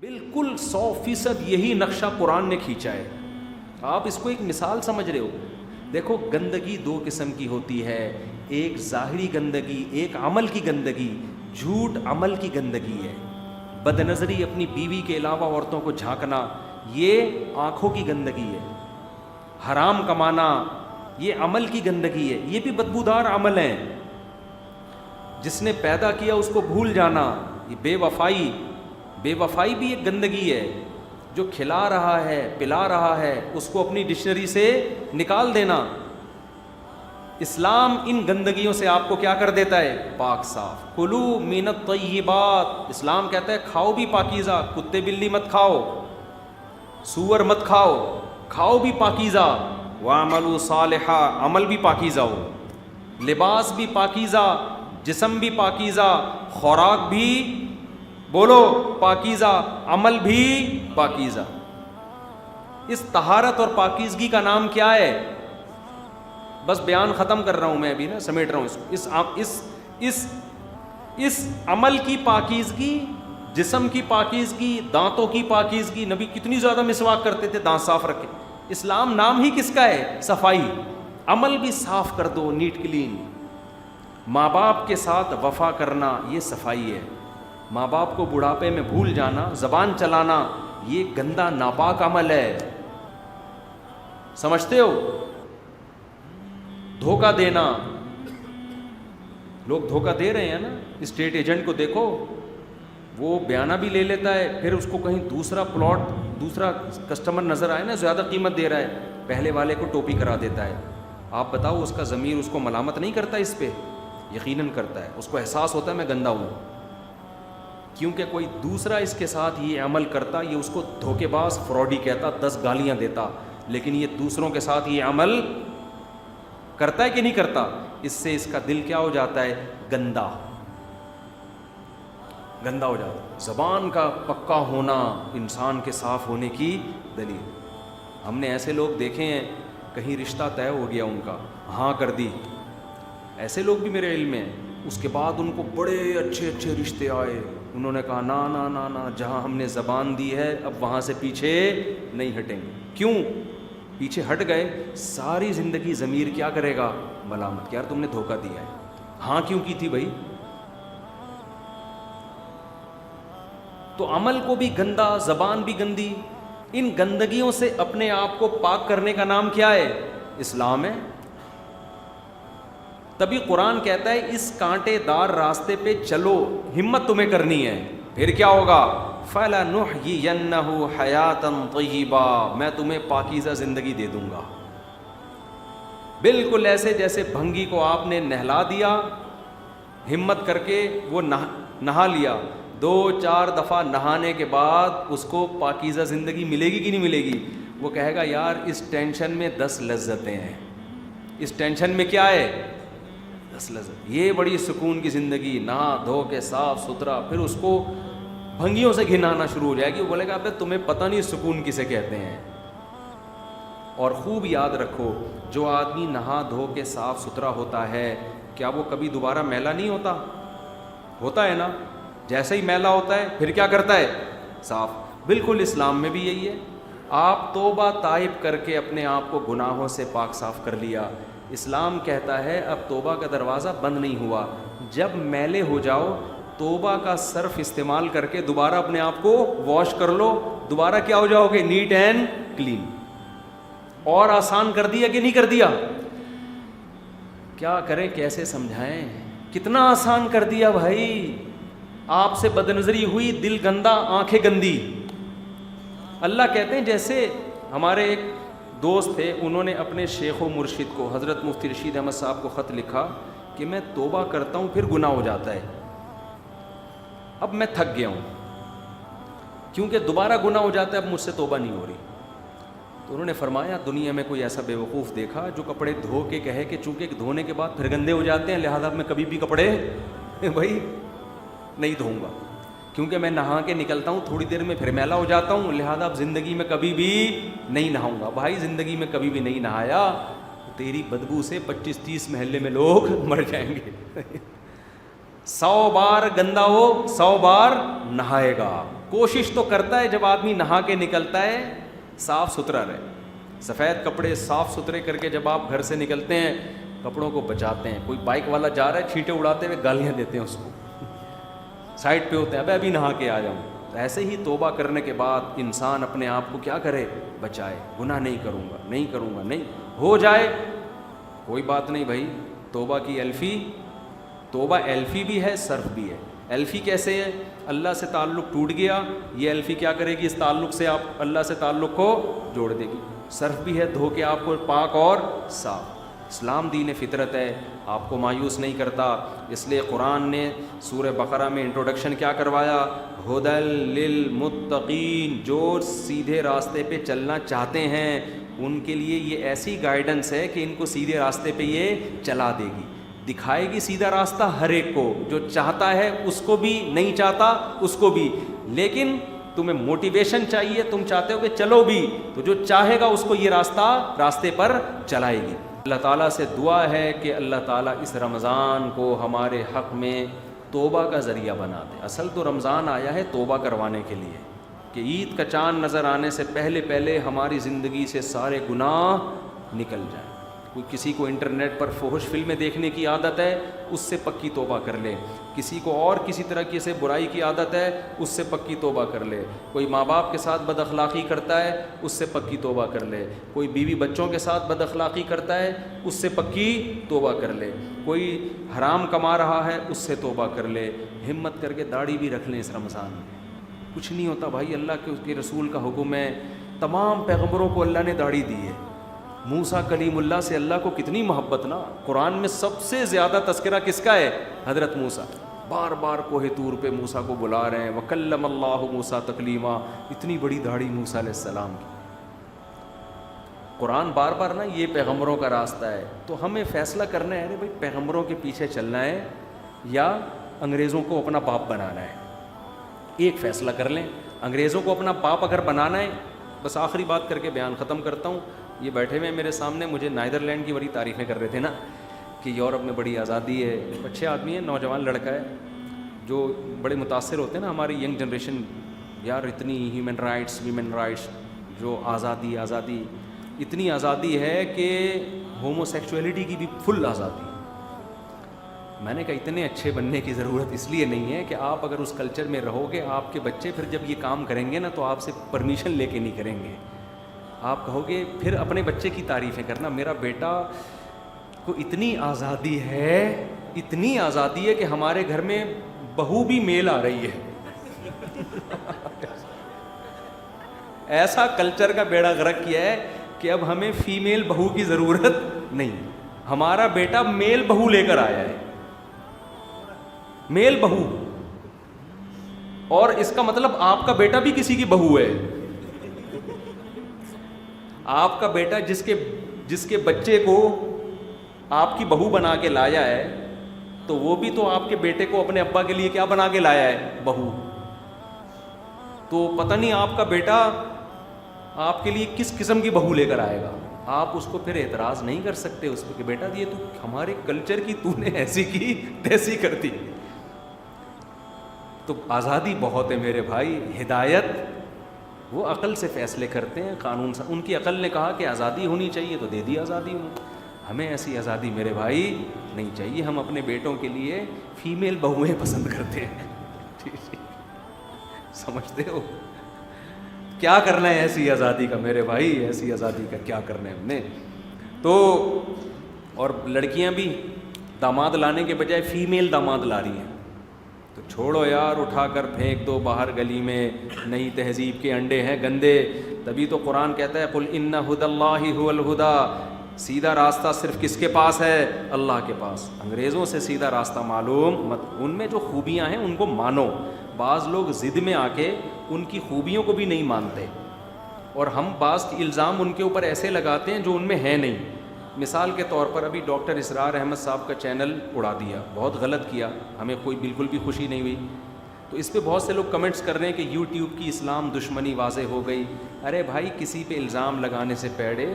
بالکل 100% یہی نقشہ قرآن نے کھینچا ہے. آپ اس کو ایک مثال سمجھ رہے ہو. دیکھو گندگی دو قسم کی ہوتی ہے, ایک ظاہری گندگی, ایک عمل کی گندگی. جھوٹ عمل کی گندگی ہے, بد نظری اپنی بیوی کے علاوہ عورتوں کو جھانکنا یہ آنکھوں کی گندگی ہے. حرام کمانا یہ عمل کی گندگی ہے, یہ بھی بدبودار عمل ہے. جس نے پیدا کیا اس کو بھول جانا, یہ بے وفائی بھی ایک گندگی ہے. جو کھلا رہا ہے پلا رہا ہے اس کو اپنی ڈکشنری سے نکال دینا. اسلام ان گندگیوں سے آپ کو کیا کر دیتا ہے؟ پاک صاف. کلو من الطیبات, اسلام کہتا ہے کھاؤ بھی پاکیزہ, کتے بلی مت کھاؤ, سور مت کھاؤ, کھاؤ بھی پاکیزہ. وَاعْمَلُوا صَالِحًا, عمل بھی پاکیزہ ہو, لباس بھی پاکیزہ, جسم بھی پاکیزہ, خوراک بھی بولو پاکیزہ, عمل بھی پاکیزہ. اس طہارت اور پاکیزگی کا نام کیا ہے؟ بس بیان ختم کر رہا ہوں میں ابھی نا, سمیٹ رہا ہوں. اس عمل کی پاکیزگی, جسم کی پاکیزگی, دانتوں کی پاکیزگی. نبی کتنی زیادہ مسواک کرتے تھے, دانت صاف رکھے. اسلام نام ہی کس کا ہے؟ صفائی. عمل بھی صاف کر دو, نیٹ کلین. ماں باپ کے ساتھ وفا کرنا یہ صفائی ہے. ماں باپ کو بڑھاپے میں بھول جانا, زبان چلانا, یہ گندا ناپاک عمل ہے. سمجھتے ہو؟ دھوکہ دینا, لوگ دھوکہ دے رہے ہیں نا. اسٹیٹ ایجنٹ کو دیکھو, وہ بیانہ بھی لے لیتا ہے, پھر اس کو کہیں دوسرا پلاٹ, دوسرا کسٹمر نظر آئے نا زیادہ قیمت دے رہا ہے, پہلے والے کو ٹوپی کرا دیتا ہے. آپ بتاؤ اس کا ضمیر اس کو ملامت نہیں کرتا اس پہ؟ یقیناً کرتا ہے. اس کو احساس ہوتا ہے میں گندا ہوں, کیونکہ کوئی دوسرا اس کے ساتھ یہ عمل کرتا, یہ اس کو دھوکے باز فراڈی کہتا, 10 گالیاں دیتا, لیکن یہ دوسروں کے ساتھ یہ عمل کرتا ہے کہ نہیں کرتا؟ اس سے اس کا دل کیا ہو جاتا ہے؟ گندا ہو جاتا ہے. زبان کا پکا ہونا انسان کے صاف ہونے کی دلیل. ہم نے ایسے لوگ دیکھے ہیں کہیں رشتہ طے ہو گیا ان کا, ہاں کر دی, ایسے لوگ بھی میرے علم میں ہیں. اس کے بعد ان کو بڑے اچھے رشتے آئے, انہوں نے کہا نا نا نا نا, جہاں ہم نے زبان دی ہے اب وہاں سے پیچھے نہیں ہٹیں گے. کیوں پیچھے ہٹ گئے؟ ساری زندگی ضمیر کیا کرے گا؟ ملامت, یار تم نے دھوکہ دیا ہے. ہاں کیوں کی تھی بھائی؟ تو عمل کو بھی گندا, زبان بھی گندی. ان گندگیوں سے اپنے آپ کو پاک کرنے کا نام کیا ہے؟ اسلام ہے. تبھی قرآن کہتا ہے اس کانٹے دار راستے پہ چلو, ہمت تمہیں کرنی ہے. پھر کیا ہوگا؟ فَلَنُحْيِيَنَّهُ حَيَاةً طَيِّبَةً, میں تمہیں پاکیزہ زندگی دے دوں گا. بالکل ایسے جیسے بھنگی کو آپ نے نہلا دیا, ہمت کر کے وہ نہا لیا, 2-4 دفعہ نہانے کے بعد اس کو پاکیزہ زندگی ملے گی کہ نہیں ملے گی؟ وہ کہے گا یار اس ٹینشن میں 10 لذتیں ہیں, اس ٹینشن میں کیا ہے؟ 10 لذت. یہ بڑی سکون کی زندگی, نہا دھو کے صاف ستھرا. پھر اس کو بھنگیوں سے گھنانا شروع ہو جائے گی. وہ بولے گا ابے تمہیں پتہ نہیں سکون کسے کہتے ہیں. اور خوب یاد رکھو, جو آدمی نہا دھو کے صاف ستھرا ہوتا ہے کیا وہ کبھی دوبارہ میلا نہیں ہوتا؟ ہوتا ہے نا. جیسے ہی میلا ہوتا ہے پھر کیا کرتا ہے؟ صاف. بالکل اسلام میں بھی یہی ہے. آپ توبہ تائب کر کے اپنے آپ کو گناہوں سے پاک صاف کر لیا. اسلام کہتا ہے اب توبہ کا دروازہ بند نہیں ہوا. جب میلے ہو جاؤ توبہ کا صرف استعمال کر کے دوبارہ اپنے آپ کو واش کر لو, دوبارہ کیا ہو جاؤ گے؟ Neat and clean. اور آسان کر دیا کہ نہیں کر دیا؟ کیا کریں, کیسے سمجھائیں؟ کتنا آسان کر دیا بھائی. آپ سے بدنظری ہوئی, دل گندا, آنکھیں گندی. اللہ کہتے ہیں جیسے ہمارے ایک دوست تھے, انہوں نے اپنے شیخ و مرشد کو حضرت مفتی رشید احمد صاحب کو خط لکھا کہ میں توبہ کرتا ہوں پھر گناہ ہو جاتا ہے, اب میں تھک گیا ہوں کیونکہ دوبارہ گناہ ہو جاتا ہے, اب مجھ سے توبہ نہیں ہو رہی. تو انہوں نے فرمایا دنیا میں کوئی ایسا بیوقوف دیکھا جو کپڑے دھو کے کہے کہ چونکہ دھونے کے بعد پھر گندے ہو جاتے ہیں لہذا میں کبھی بھی کپڑے بھائی نہیں دھوؤں گا, کیونکہ میں نہا کے نکلتا ہوں تھوڑی دیر میں پھر میلا ہو جاتا ہوں لہذا اب زندگی میں کبھی بھی نہیں نہاؤں گا. بھائی زندگی میں کبھی بھی نہیں نہایا, تیری بدبو سے 25-30 محلے میں لوگ مر جائیں گے. 100 بار گندا ہو 100 بار نہائے گا. کوشش تو کرتا ہے جب آدمی نہا کے نکلتا ہے صاف ستھرا رہے, سفید کپڑے صاف ستھرے کر کے جب آپ گھر سے نکلتے ہیں کپڑوں کو بچاتے ہیں. کوئی بائک والا جا رہا ہے چھینٹے اڑاتے ہوئے گالیاں دیتے ہیں اس کو, سائڈ پہ ہوتے ہیں, ابھی نہا کے آ جاؤں. ایسے ہی توبہ کرنے کے بعد انسان اپنے آپ کو کیا کرے, بچائے. گناہ نہیں کروں گا, نہیں کروں گا, نہیں ہو جائے کوئی بات نہیں بھائی. توبہ کی الفی, توبہ الفی بھی ہے صرف بھی ہے. الفی کیسے ہے؟ اللہ سے تعلق ٹوٹ گیا, یہ الفی کیا کرے گی, اس تعلق سے آپ اللہ سے تعلق کو جوڑ دے گی. صرف بھی ہے دھو کے آپ کو پاک اور صاف. اسلام دین فطرت ہے, آپ کو مایوس نہیں کرتا. اس لیے قرآن نے سورہ بقرہ میں انٹروڈکشن کیا کروایا, ہدی للمتقین, جو سیدھے راستے پہ چلنا چاہتے ہیں ان کے لیے یہ ایسی گائیڈنس ہے کہ ان کو سیدھے راستے پہ یہ چلا دے گی, دکھائے گی سیدھا راستہ ہر ایک کو, جو چاہتا ہے اس کو بھی, نہیں چاہتا اس کو بھی. لیکن تمہیں موٹیویشن چاہیے, تم چاہتے ہو کہ چلو بھی, تو جو چاہے گا اس کو یہ راستے پر چلائے گی. اللہ تعالیٰ سے دعا ہے کہ اللہ تعالیٰ اس رمضان کو ہمارے حق میں توبہ کا ذریعہ بنا دے. اصل تو رمضان آیا ہے توبہ کروانے کے لیے, کہ عید کا چاند نظر آنے سے پہلے ہماری زندگی سے سارے گناہ نکل جائیں. کوئی کسی کو انٹرنیٹ پر فحش فلمیں دیکھنے کی عادت ہے, اس سے پکی توبہ کر لے. کسی کو اور کسی طرح کی سے برائی کی عادت ہے, اس سے پکی توبہ کر لے. کوئی ماں باپ کے ساتھ بد اخلاقی کرتا ہے, اس سے پکی توبہ کر لے. کوئی بیوی بچوں کے ساتھ بد اخلاقی کرتا ہے, اس سے پکی توبہ کر لے. کوئی حرام کما رہا ہے, اس سے توبہ کر لے. ہمت کر کے داڑھی بھی رکھ لیں اس رمضان میں. کچھ نہیں ہوتا بھائی, اللہ کے اس کے رسول کا حکم ہے. تمام پیغمبروں کو اللہ نے داڑھی دی ہے. موسیٰ کلیم اللہ سے اللہ کو کتنی محبت نا. قرآن میں سب سے زیادہ تذکرہ کس کا ہے؟ حضرت موسیٰ. بار بار کوہ طور پہ موسیٰ کو بلا رہے ہیں, وَكَلَّمَ اللَّهُ مُوسَىٰ تَكْلِيمًا. اتنی بڑی داڑھی موسیٰ علیہ السلام کی. قرآن بار بار نا یہ پیغمبروں کا راستہ ہے. تو ہمیں فیصلہ کرنا ہے, ارے بھائی پیغمبروں کے پیچھے چلنا ہے یا انگریزوں کو اپنا باپ بنانا ہے. ایک فیصلہ کر لیں. انگریزوں کو اپنا باپ اگر بنانا ہے, بس آخری بات کر کے بیان ختم کرتا ہوں. یہ بیٹھے ہوئے میرے سامنے مجھے نیدرلینڈ کی بڑی تعریفیں کر رہے تھے نا, کہ یورپ میں بڑی آزادی ہے. اچھے آدمی ہیں, نوجوان لڑکا ہے, جو بڑے متاثر ہوتے ہیں نا ہماری ینگ جنریشن, یار اتنی ہیومن رائٹس, ویمن رائٹس, جو آزادی, اتنی آزادی ہے کہ ہومو سیکچولیٹی کی بھی فل آزادی. میں نے کہا اتنے اچھے بننے کی ضرورت اس لیے نہیں ہے کہ آپ اگر اس کلچر میں رہو گے, آپ کے بچے پھر جب یہ کام کریں گے نا تو آپ سے پرمیشن لے کے نہیں کریں گے. آپ کہو گے پھر اپنے بچے کی تعریفیں کرنا, میرا بیٹا کو اتنی آزادی ہے, اتنی آزادی ہے کہ ہمارے گھر میں بہو بھی میل آ رہی ہے. ایسا کلچر کا بیڑا غرق کیا ہے کہ اب ہمیں فیمیل بہو کی ضرورت نہیں. ہمارا بیٹا میل بہو لے کر آیا ہے, میل بہو. اور اس کا مطلب آپ کا بیٹا بھی کسی کی بہو ہے. آپ کا بیٹا جس کے بچے کو آپ کی بہو بنا کے لایا ہے, تو وہ بھی تو آپ کے بیٹے کو اپنے ابا کے لیے کیا بنا کے لایا ہے؟ بہو. تو پتہ نہیں آپ کا بیٹا آپ کے لیے کس قسم کی بہو لے کر آئے گا. آپ اس کو پھر اعتراض نہیں کر سکتے اس پہ کہ بیٹا یہ تو ہمارے کلچر کی تو نے ایسی کی تیسی کرتی. تو آزادی بہت ہے میرے بھائی. ہدایت وہ عقل سے فیصلے کرتے ہیں, قانون سے. ان کی عقل نے کہا کہ آزادی ہونی چاہیے تو دے دی آزادی انہوں. ہمیں ایسی آزادی میرے بھائی نہیں چاہیے. ہم اپنے بیٹوں کے لیے فیمیل بہویں پسند کرتے ہیں. سمجھتے ہو کیا کرنا ہے ایسی آزادی کا میرے بھائی, ایسی آزادی کا کیا کرنا ہے ہم نے. تو اور لڑکیاں بھی داماد لانے کے بجائے فیمیل داماد لا رہی ہیں. تو چھوڑو یار, اٹھا کر پھینک دو باہر گلی میں. نئی تہذیب کے انڈے ہیں گندے. تبھی تو قرآن کہتا ہے قل ان ھدی اللہ ھو الھدی. سیدھا راستہ صرف کس کے پاس ہے؟ اللہ کے پاس. انگریزوں سے سیدھا راستہ معلوم مت. ان میں جو خوبیاں ہیں ان کو مانو. بعض لوگ ضد میں آ کے ان کی خوبیوں کو بھی نہیں مانتے, اور ہم بعض الزام ان کے اوپر ایسے لگاتے ہیں جو ان میں ہے نہیں. مثال کے طور پر ابھی ڈاکٹر اسرار احمد صاحب کا چینل اڑا دیا, بہت غلط کیا, ہمیں کوئی بالکل بھی خوشی نہیں ہوئی. تو اس پہ بہت سے لوگ کمنٹس کر رہے ہیں کہ یوٹیوب کی اسلام دشمنی واضح ہو گئی. ارے بھائی کسی پہ الزام لگانے سے پہلے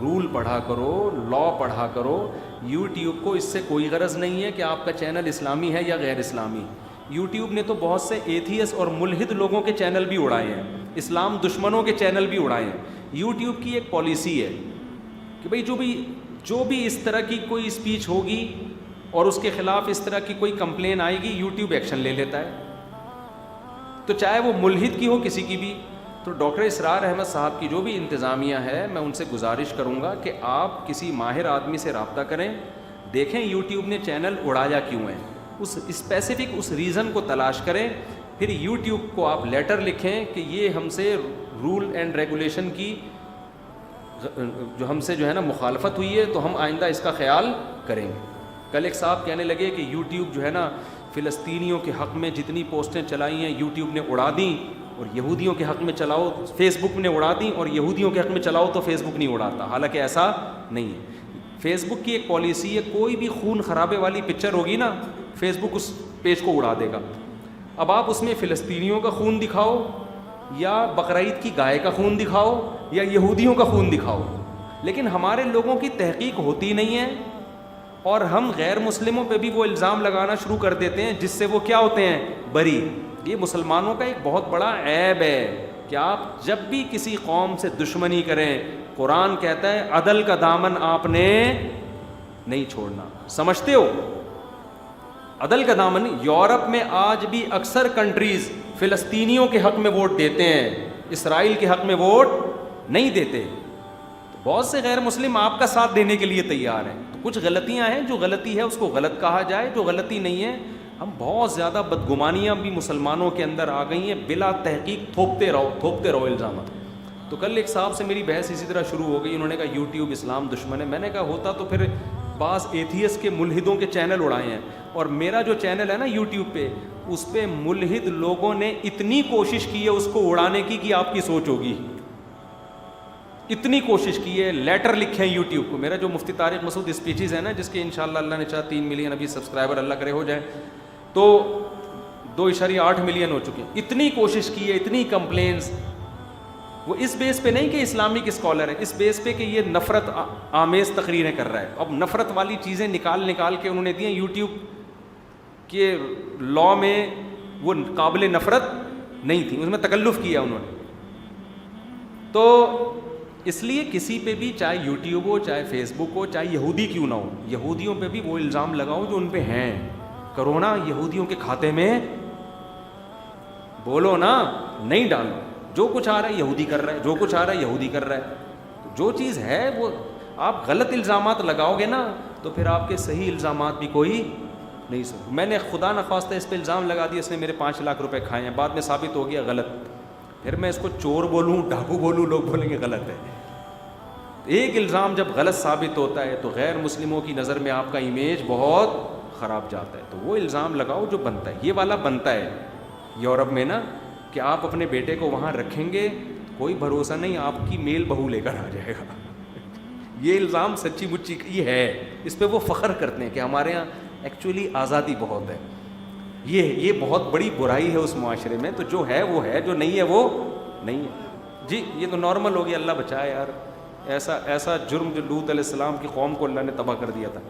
رول پڑھا کرو, لا پڑھا کرو. یوٹیوب کو اس سے کوئی غرض نہیں ہے کہ آپ کا چینل اسلامی ہے یا غیر اسلامی. یوٹیوب نے تو بہت سے ایتھیس اور ملحد لوگوں کے چینل بھی اڑائے ہیں, اسلام دشمنوں کے چینل بھی اڑائے ہیں. یوٹیوب کی ایک پالیسی ہے کہ بھئی جو بھی اس طرح کی کوئی اسپیچ ہوگی اور اس کے خلاف اس طرح کی کوئی کمپلین آئے گی, یوٹیوب ایکشن لے لیتا ہے. تو چاہے وہ ملحد کی ہو کسی کی بھی. تو ڈاکٹر اسرار احمد صاحب کی جو بھی انتظامیہ ہے, میں ان سے گزارش کروں گا کہ آپ کسی ماہر آدمی سے رابطہ کریں, دیکھیں یوٹیوب نے چینل اڑایا کیوں ہے, اس اسپیسیفک اس ریزن کو تلاش کریں, پھر یوٹیوب کو آپ لیٹر لکھیں کہ یہ ہم سے رول اینڈ ریگولیشن کی جو ہم سے جو ہے نا مخالفت ہوئی ہے, تو ہم آئندہ اس کا خیال کریں گے. کل ایک صاحب کہنے لگے کہ یوٹیوب جو ہے نا فلسطینیوں کے حق میں جتنی پوسٹیں چلائی ہیں یوٹیوب نے اڑا دیں, اور یہودیوں کے حق میں چلاؤ فیس بک نے اڑا دیں, اور یہودیوں کے حق میں چلاؤ تو فیس بک نہیں اڑاتا. حالانکہ ایسا نہیں ہے. فیس بک کی ایک پالیسی ہے, کوئی بھی خون خرابے والی پکچر ہوگی نا, فیس بک اس پیج کو اڑا دے گا. اب آپ اس میں فلسطینیوں کا خون دکھاؤ, یا بقرعید کی گائے کا خون دکھاؤ, یا یہودیوں کا خون دکھاؤ, لیکن ہمارے لوگوں کی تحقیق ہوتی نہیں ہے, اور ہم غیر مسلموں پہ بھی وہ الزام لگانا شروع کر دیتے ہیں جس سے وہ کیا ہوتے ہیں, بری. یہ مسلمانوں کا ایک بہت بڑا عیب ہے کہ آپ جب بھی کسی قوم سے دشمنی کریں, قرآن کہتا ہے عدل کا دامن آپ نے نہیں چھوڑنا. سمجھتے ہو عدل کا دامن. یورپ میں آج بھی اکثر کنٹریز فلسطینیوں کے حق میں ووٹ دیتے ہیں, اسرائیل کے حق میں ووٹ نہیں دیتے. بہت سے غیر مسلم آپ کا ساتھ دینے کے لیے تیار ہیں. تو کچھ غلطیاں ہیں, جو غلطی ہے اس کو غلط کہا جائے, جو غلطی نہیں ہے. ہم بہت زیادہ بدگمانیاں بھی مسلمانوں کے اندر آ گئی ہیں, بلا تحقیق تھوپتے رہو الزامات. تو کل ایک صاحب سے میری بحث اسی طرح شروع ہو گئی, انہوں نے کہا یوٹیوب اسلام دشمن ہے. میں نے کہا ہوتا تو پھر بعض ایتھیس کے ملحدوں کے چینل اڑائے ہیں, اور میرا جو چینل ہے نا یوٹیوب پہ, اس پہ ملحد لوگوں نے اتنی کوشش کی ہے اس کو اڑانے کی کہ آپ کی سوچ ہوگی, اتنی کوشش کی ہے. لیٹر لکھیں یوٹیوب کو. میرا جو مفتی طارق مسعود اسپیچز ہے نا, جس کے انشاءاللہ اللہ نے چاہا 3 ملین ابھی سبسکرائبر اللہ کرے ہو جائے, تو 2.8 ملین ہو چکے ہیں. اتنی کوشش کی ہے, اتنی کمپلینز. وہ اس بیس پہ نہیں کہ اسلامک اسکالر ہے, اس بیس پہ کہ یہ نفرت آمیز تقریریں کر رہا ہے. اب نفرت والی چیزیں نکال کے انہوں نے دی ہیں. یوٹیوب کے لا میں وہ قابل نفرت نہیں تھی, اس میں تکلف کیا انہوں نے. تو اس لیے کسی پہ بھی, چاہے یوٹیوب ہو, چاہے فیس بک ہو, چاہے یہودی کیوں نہ ہو, یہودیوں پہ بھی وہ الزام لگاؤ جو ان پہ ہیں. کرونا یہودیوں کے کھاتے میں بولو نا, نہیں ڈالو. جو کچھ آ رہا ہے یہودی کر رہا ہے, جو کچھ آ رہا ہے یہودی کر رہا ہے. جو چیز ہے وہ آپ غلط الزامات لگاؤ گے نا, تو پھر آپ کے صحیح الزامات بھی کوئی نہیں سن. میں نے خدا نخواستہ اس پہ الزام لگا دیا, اس نے میرے 5 لاکھ روپے کھائے ہیں, بعد میں ثابت ہو گیا غلط. پھر میں اس کو چور بولوں, ڈاکو بولوں, لوگ بولیں گے غلط ہے. ایک الزام جب غلط ثابت ہوتا ہے تو غیر مسلموں کی نظر میں آپ کا امیج بہت خراب جاتا ہے. تو وہ الزام لگاؤ جو بنتا ہے. یہ والا بنتا ہے یورپ میں نا, کہ آپ اپنے بیٹے کو وہاں رکھیں گے, کوئی بھروسہ نہیں آپ کی میل بہو لے کر آ جائے گا. یہ الزام سچی مچی یہ ہے, اس پہ وہ فخر کرتے ہیں کہ ہمارے یہاں ایکچولی آزادی بہت ہے. یہ بہت بڑی برائی ہے اس معاشرے میں. تو جو ہے وہ ہے, جو نہیں ہے وہ نہیں ہے. جی یہ تو نارمل ہو گیا, اللہ بچائے یار. ایسا جرم جو لوط علیہ السلام کی قوم کو اللہ نے تباہ کر دیا تھا.